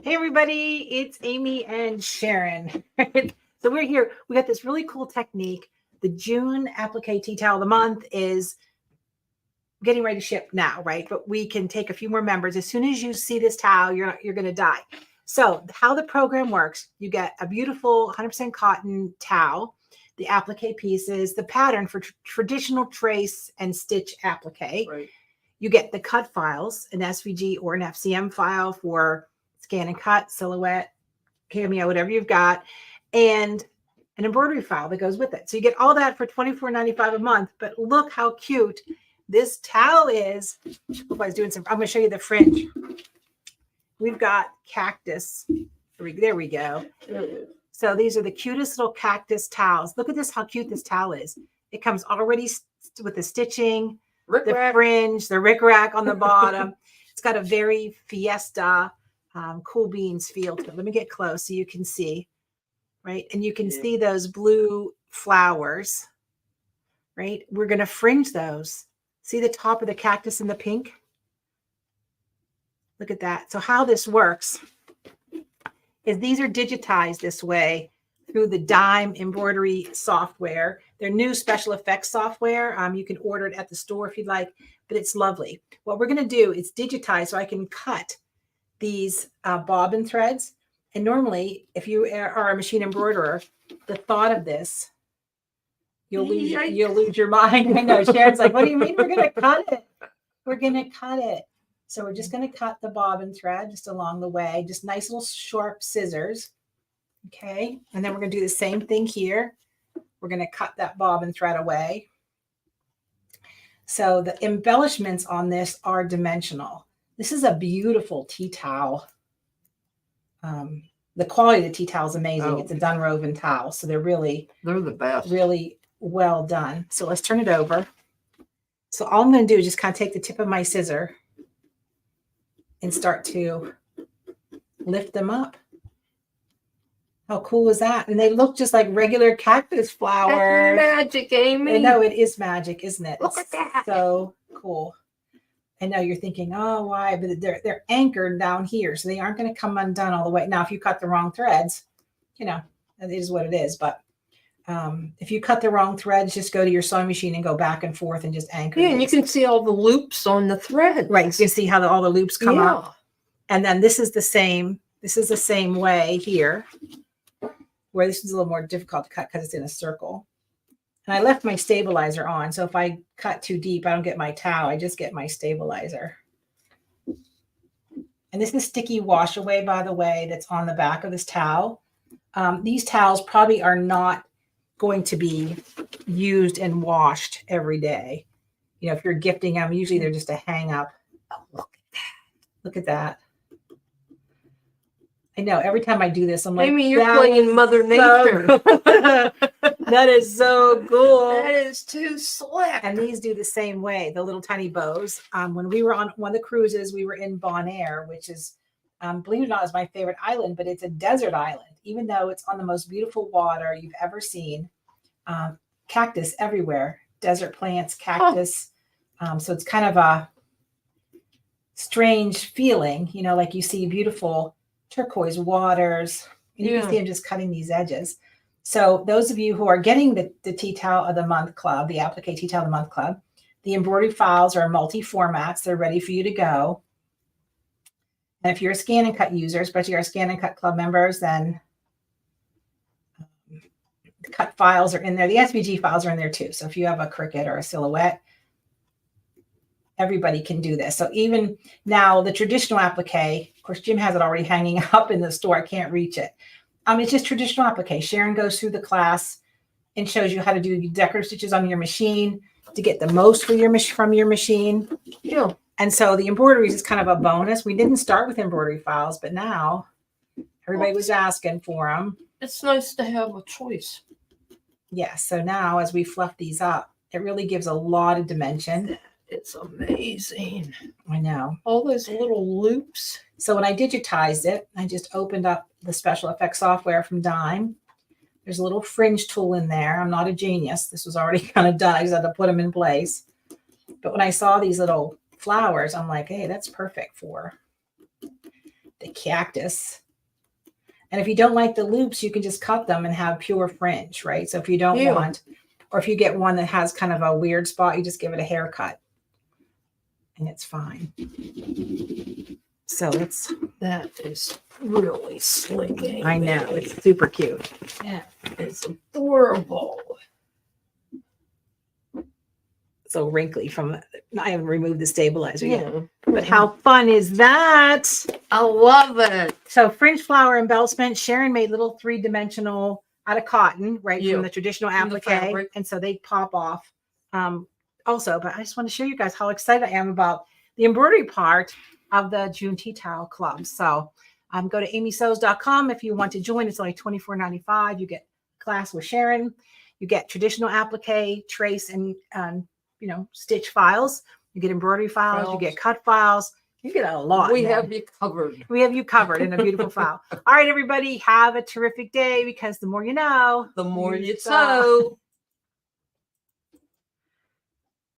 Hey everybody, it's Amy and Sharon. So we're here. We got this really cool technique. The June Applique Tea Towel of the Month is getting ready to ship now, right? But we can take a few more members. As soon as you see this towel, you're going to die. So how the program works, you get a beautiful 100% cotton towel, the applique pieces, the pattern for traditional trace and stitch applique. Right. You get the cut files, an SVG or an FCM file for scan and cut, silhouette, cameo, whatever you've got, and an embroidery file that goes with it. So you get all that for $24.95 a month. But look how cute this towel is. I'm going to show you the fringe. We've got cactus. There we go. So these are the cutest little cactus towels. Look at this, how cute this towel is. It comes already with the stitching, the fringe, the rickrack on the bottom. It's got a very fiesta, cool beans feel to it. Let me get close so you can see, right? And you can see those blue flowers, right? We're going to fringe those. See the top of the cactus in the pink? Look at that. So how this works is these are digitized this way through the Dime embroidery software. Their new special effects software. You can order it at the store if you'd like, but it's lovely. What we're going to do is digitize so I can cut these bobbin threads. And normally, if you are a machine embroiderer, the thought of this, you'll lose your mind. I know. Sharon's like, what do you mean we're going to cut it? We're going to cut it. So we're just going to cut the bobbin thread just along the way, just nice little sharp scissors. Okay. And then we're going to do the same thing here. We're going to cut that bobbin thread away. So the embellishments on this are dimensional. This is a beautiful tea towel. The quality of the tea towel is amazing. Oh. It's a Dunwoven towel. So they're the best. Really well done. So let's turn it over. So all I'm going to do is just kind of take the tip of my scissor and start to lift them up. How cool is that? And they look just like regular cactus flowers. That's magic, Amy. I know, it is magic, isn't it? Look at that. So cool. I know you're thinking, oh, why? But they're anchored down here, so they aren't going to come undone all the way. Now, if you cut the wrong threads, it is what it is. But if you cut the wrong threads, just go to your sewing machine and go back and forth and just anchor. Yeah, and you can see all the loops on the thread. Right, you can see how all the loops come up. And then this is the same. This is the same way here, where this is a little more difficult to cut because it's in a circle. And I left my stabilizer on. So if I cut too deep, I don't get my towel. I just get my stabilizer. And this is sticky wash away, by the way, that's on the back of this towel. These towels probably are not going to be used and washed every day. If you're gifting them, usually they're just a hang up. Oh, look at that. Look at that. I know every time I do this, I'm like, Amy, you're playing Mother Nature. So that is so cool. That is too slick. And these do the same way, the little tiny bows. When we were on one of the cruises, we were in Bonaire, which is, believe it or not, is my favorite island, but it's a desert island, even though it's on the most beautiful water you've ever seen. Cactus everywhere, desert plants, cactus. So it's kind of a strange feeling, like you see beautiful turquoise waters, and you can see I'm just cutting these edges. So those of you who are getting the Tea Towel of the Month Club, the Applique Tea Towel of the Month Club, the embroidery files are multi-formats. They're ready for you to go. And if you're a scan and cut user, especially our scan and cut club members, then the cut files are in there. The SVG files are in there too. So if you have a Cricut or a Silhouette, everybody can do this. So even now, the traditional applique, of course, Jim has it already hanging up in the store. I can't reach it. It's just traditional applique. Sharon goes through the class and shows you how to do decorative stitches on your machine to get the most from your machine. Yeah. And so the embroideries is kind of a bonus. We didn't start with embroidery files, but now everybody was asking for them. It's nice to have a choice. Yeah. So now as we fluff these up, it really gives a lot of dimension. It's amazing. I know. All those little loops. So when I digitized it, I just opened up the special effects software from Dime. There's a little fringe tool in there. I'm not a genius. This was already kind of done. I just had to put them in place. But when I saw these little flowers, I'm like, hey, that's perfect for the cactus. And if you don't like the loops, you can just cut them and have pure fringe, right? So if you don't want, or if you get one that has kind of a weird spot, you just give it a haircut and it's fine. So that is really slick. I know, it's super cute. Yeah, it's adorable. So wrinkly from, I haven't removed the stabilizer yet. Yeah, But how fun is that? I love it. So fringe flower embellishment, Sharon made little 3-dimensional out of cotton, right? Yeah. From the traditional From the applique. fabric. And so they pop off. Also, but I just want to show you guys how excited I am about the embroidery part of the June Tea Towel Club. So go to amysews.com if you want to join. It's only $24.95. You get class with Sharon. You get traditional applique, trace, and stitch files. You get embroidery files. You get cut files. You get a lot. We have you covered. We have you covered in a beautiful file. All right, everybody, have a terrific day, because the more you know, The more you sew.